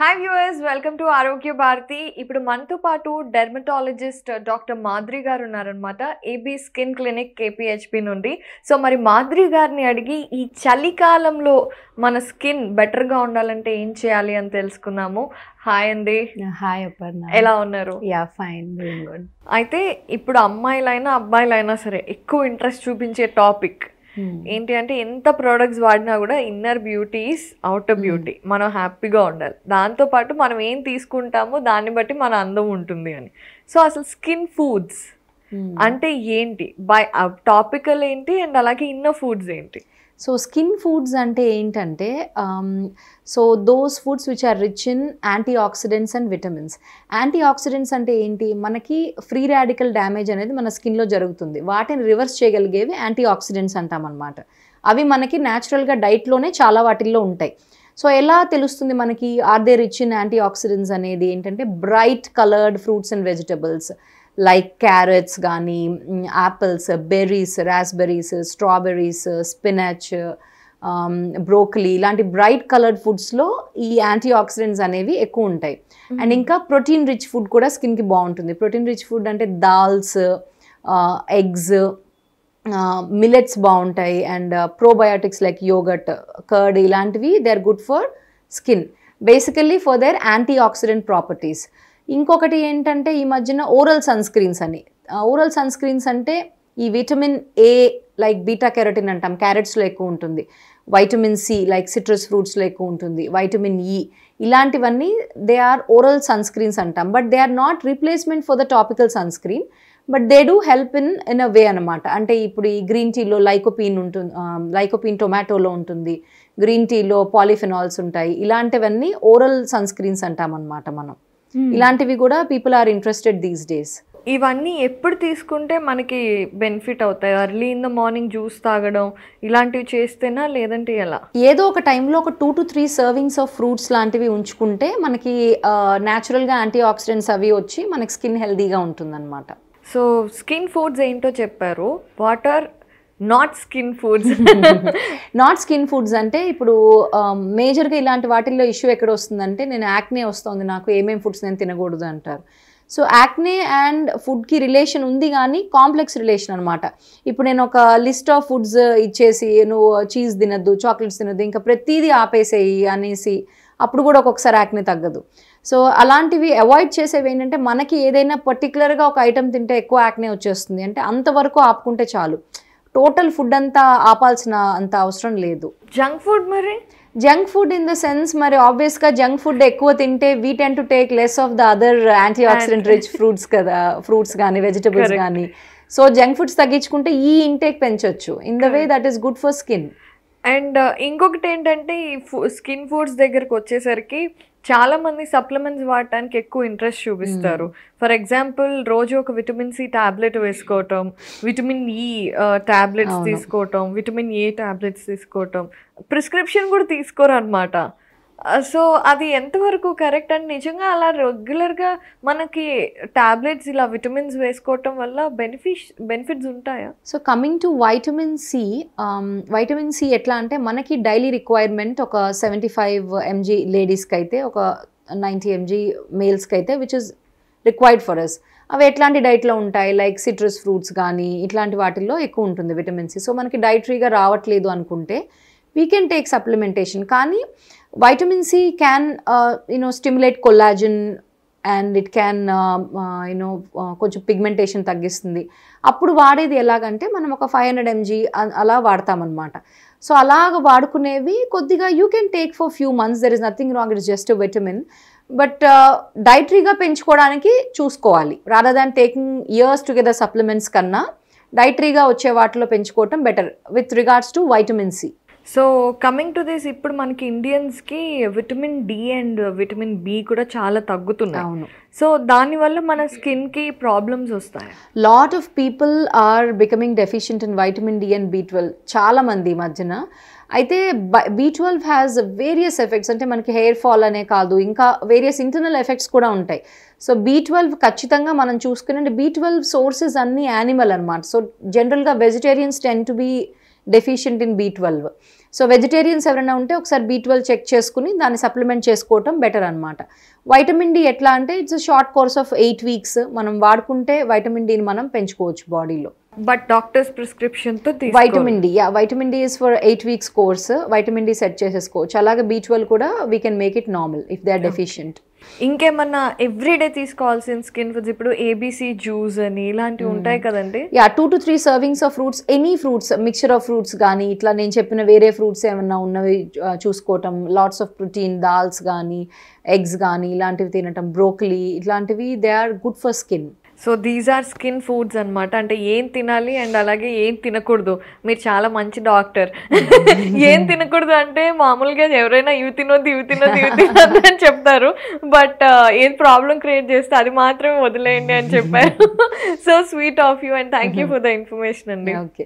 Hi viewers, welcome to ఆరోగ్య భారతి. ఇప్పుడు మనతో పాటు డెర్మటాలజిస్ట్ డాక్టర్ మాద్రి గారు ఉన్నారనమాట, ఏబీ స్కిన్ క్లినిక్ కేపీహెచ్పి నుండి. సో మరి మాద్రి గారిని అడిగి ఈ చలికాలంలో మన స్కిన్ బెటర్గా ఉండాలంటే ఏం చేయాలి అని తెలుసుకుందాము. హాయ్ అండి. హాయ్ అపర్ణ, ఎలా ఉన్నారు? Yeah fine, doing good. అయితే ఇప్పుడు అమ్మాయిలైనా అబ్బాయిలైనా సరే ఎక్కువ ఇంట్రెస్ట్ చూపించే టాపిక్ ఏంటి అంటే, ఎంత ప్రోడక్ట్స్ వాడినా కూడా inner beauty is outer beauty. మనం హ్యాపీగా ఉండాలి, దాంతోపాటు మనం ఏం తీసుకుంటామో దాన్ని బట్టి మన అందం ఉంటుంది అని. సో అసలు స్కిన్ ఫుడ్స్ అంటే ఏంటి, బై టాపికల్ ఏంటి, అండ్ అలాగే ఇన్నర్ ఫుడ్స్ ఏంటి? సో స్కిన్ ఫుడ్స్ అంటే ఏంటంటే, so those foods which are rich in antioxidants and vitamins. Antioxidants అంటే ఏంటి, మనకి ఫ్రీ రాడికల్ డ్యామేజ్ అనేది మన స్కిన్లో జరుగుతుంది, వాటిని రివర్స్ చేయగలిగేవి యాంటీ ఆక్సిడెంట్స్ అంటామన్నమాట. అవి మనకి న్యాచురల్గా డైట్లోనే చాలా వాటిల్లో ఉంటాయి. సో ఎలా తెలుస్తుంది మనకి are they rich in antioxidants అనేది ఏంటంటే, bright coloured fruits and vegetables like carrots కానీ, apples, berries, raspberries, strawberries, spinach, broccoli ఇలాంటి బ్రైట్ కలర్డ్ ఫుడ్స్లో ఈ యాంటీ ఆక్సిడెంట్స్ అనేవి ఎక్కువ ఉంటాయి. అండ్ ఇంకా ప్రోటీన్ రిచ్ ఫుడ్ కూడా స్కిన్కి బాగుంటుంది. ప్రోటీన్ రిచ్ ఫుడ్ అంటే దాల్స్, ఎగ్స్, మిల్లెట్స్ బాగుంటాయి. And probiotics like yogurt, curd ఇలాంటివి they are good for skin, basically for their antioxidant properties. ఇంకొకటి ఏంటంటే, ఈ మధ్యన ఓరల్ సన్ స్క్రీన్స్ అని. ఓరల్ సన్ స్క్రీన్స్ అంటే ఈ vitamin A like beta carotene అంటాం, క్యారెట్స్లో ఎక్కువ ఉంటుంది. వైటమిన్ సి లైక్ సిట్రస్ ఫ్రూట్స్లో ఎక్కువ ఉంటుంది. వైటమిన్ ఈ ఇలాంటివన్నీ they are oral sunscreens అంటాం. But they are not replacement for the topical sunscreen, but they do help in a way అనమాట. అంటే ఇప్పుడు ఈ గ్రీన్ టీలో లైకోపీన్ ఉంటుంది, లైకోపీన్ టొమాటోలో ఉంటుంది, గ్రీన్ టీలో పాలిఫెనాల్స్ ఉంటాయి. ఇలాంటివన్నీ ఓరల్ సన్ స్క్రీన్స్ అంటాం అనమాట మనం. ఇలాంటివి కూడా people are interested these days. ఇవన్నీ ఎప్పుడు తీసుకుంటే మనకి బెనిఫిట్ అవుతాయి? Early in the morning juice తాగడం ఇలాంటివి చేస్తేనా, లేదంటే ఎలా? ఏదో ఒక టైంలో ఒక 2 to 3 సర్వింగ్స్ ఆఫ్ ఫ్రూట్స్ లాంటివి ఉంచుకుంటే మనకి న్యాచురల్గా యాంటీ ఆక్సిడెంట్స్ అవి వచ్చి మనకి స్కిన్ హెల్దీగా ఉంటుందన్నమాట. సో స్కిన్ ఫుడ్స్ ఏంటో చెప్పారు, what are not skin foods? Not skin foods అంటే ఇప్పుడు మేజర్గా ఇలాంటి వాటిల్లో ఇష్యూ ఎక్కడ వస్తుందంటే, నేను యాక్నే వస్తుంది నాకు, ఏమేమి ఫుడ్స్ నేను తినకూడదు అంటారు. సో యాక్నే అండ్ ఫుడ్కి రిలేషన్ ఉంది, కానీ కాంప్లెక్స్ రిలేషన్ అనమాట. ఇప్పుడు నేను ఒక లిస్ట్ ఆఫ్ ఫుడ్స్ ఇచ్చేసి, నువ్వు చీజ్ తినద్దు, చాక్లెట్స్ తినద్దు, ఇంకా ప్రతిదీ ఆపేసేయి అనేసి, అప్పుడు కూడా ఒక్కొక్కసారి యాక్నే తగ్గదు. సో అలాంటివి అవాయిడ్ చేసేవి ఏంటంటే, మనకి ఏదైనా పర్టికులర్గా ఒక ఐటమ్ తింటే ఎక్కువ యాక్నే వచ్చేస్తుంది అంటే అంతవరకు ఆపుకుంటే చాలు. టోటల్ ఫుడ్ అంతా ఆపాల్సిన అంత అవసరం లేదు. జంక్ ఫుడ్ మరి? Junk food in the sense, మరి ఆబ్వియస్గా జంక్ ఫుడ్ ఎక్కువ తింటే we tend to take less of the other anti oxidant rich fruits కదా, ఫ్రూట్స్ కానీ వెజిటబుల్స్ కానీ. సో జంక్ ఫుడ్స్ తగ్గించుకుంటే ఈ ఇంటేక్ పెంచొచ్చు, in the way that is good for skin. And ఇంకొకటి ఏంటంటే, ఈ స్కిన్ ఫుడ్స్ దగ్గరకు వచ్చేసరికి చాలా మంది సప్లిమెంట్స్ వాడటానికి ఎక్కువ ఇంట్రెస్ట్ చూపిస్తారు. ఫర్ ఎగ్జాంపుల్, రోజు ఒక విటమిన్ సి టాబ్లెట్ వేసుకోవటం, విటమిన్ ఈ టాబ్లెట్స్ తీసుకోవటం, విటమిన్ ఏ టాబ్లెట్స్ తీసుకోవటం, ప్రిస్క్రిప్షన్ కూడా తీసుకోరు అనమాట. సో అది ఎంతవరకు కరెక్ట్? అండ్ నిజంగా అలా రెగ్యులర్గా మనకి టాబ్లెట్స్ ఇలా విటమిన్స్ వేసుకోవటం వల్ల బెనిఫిట్స్ ఉంటాయా? So coming to vitamin C, vitamin C ఎట్లా అంటే, మనకి డైలీ రిక్వైర్మెంట్ ఒక 75 mg లేడీస్కి అయితే, ఒక 90 mg మేల్స్కి అయితే, which is required for us. అవి ఎట్లాంటి డైట్లో ఉంటాయి, లైక్ సిట్రస్ ఫ్రూట్స్ కానీ ఇట్లాంటి వాటిల్లో ఎక్కువ ఉంటుంది విటమిన్ సి. సో మనకి డైటరీగా రావట్లేదు అనుకుంటే వీ కెన్ టేక్ సప్లిమెంటేషన్. కానీ vitamin C can stimulate collagen and it can కొంచెం పిగ్మెంటేషన్ తగ్గిస్తుంది. అప్పుడు వాడేది ఎలాగంటే, మనం ఒక 500 mg అలా వాడతామన్నమాట. సో అలాగ వాడుకునేవి కొద్దిగా you can take for few months, there is nothing wrong, it is just vitamin. But డైటరీగా పెంచుకోవడానికి చూసుకోవాలి, rather than taking years together supplements కన్నా డైటరీగా వచ్చే వాటిలో పెంచుకోవటం better with regards to vitamin C. So coming to this, ఇప్పుడు మనకి ఇండియన్స్కి vitamin D and vitamin B కూడా చాలా తగ్గుతున్నాయి. అవును. సో దానివల్ల మన స్కిన్కి ప్రాబ్లమ్స్ వస్తాయి. Lot of people are becoming deficient in vitamin D and B12 చాలా మంది మధ్యన. అయితే B12 హ్యాస్ వేరియస్ ఎఫెక్ట్స్, అంటే మనకి హెయిర్ ఫాల్ అనే కాదు, ఇంకా వేరియస్ ఇంటర్నల్ ఎఫెక్ట్స్ కూడా ఉంటాయి. సో B12 ఖచ్చితంగా మనం చూసుకునే B12 సోర్సెస్ అన్నీ యానిమల్ అనమాట. సో జనరల్గా vegetarians tend to be deficient in B12. So vegetarians ఎవరైనా ఉంటే ఒకసారి B12 చెక్ చేసుకుని దాన్ని సప్లిమెంట్ చేసుకోవటం బెటర్ అనమాట. వైటమిన్ డి ఎట్లా అంటే it's short course of 8 weeks మనం వాడుకుంటే వైటమిన్ డిని మనం పెంచుకోవచ్చు బాడీలో. బట్ డాక్టర్స్ ప్రిస్క్రిప్షన్ తో vitamin D, vitamin D is for 8 weeks course. Vitamin D set చేసేసుకోవచ్చు. అలాగే B12 కూడా we can make it normal if they are deficient. ఇంకేమన్నా ఎవ్రీడే తీసుకోవాల్సిన స్కిన్ ఫుడ్స్ ఇప్పుడు ABC జ్యూస్ అని ఇలాంటివి ఉంటాయి కదండి? 2 to 3 servings of fruits, any fruits, mixture of fruits కానీ ఇట్లా నేను చెప్పిన వేరే ఫ్రూట్స్ ఏమన్నా ఉన్నవి చూసుకోవటం, లాట్స్ ఆఫ్ ప్రోటీన్, దాల్స్ కానీ ఎగ్స్ కానీ ఇలాంటివి తినటం, బ్రోకలీ ఇట్లాంటివి they are good for skin. So these are skin foods అనమాట. అంటే ఏం తినాలి అండ్ అలాగే ఏం తినకూడదు. మీరు చాలా మంచి డాక్టర్. ఏం తినకూడదు అంటే మామూలుగా ఎవరైనా ఇవి తినొద్దు అని చెప్తారు, బట్ ఏం ప్రాబ్లం క్రియేట్ చేస్తే అది మాత్రమే వదిలేయండి అని చెప్పారు. So sweet of you and thank you for the information అండి. ఓకే.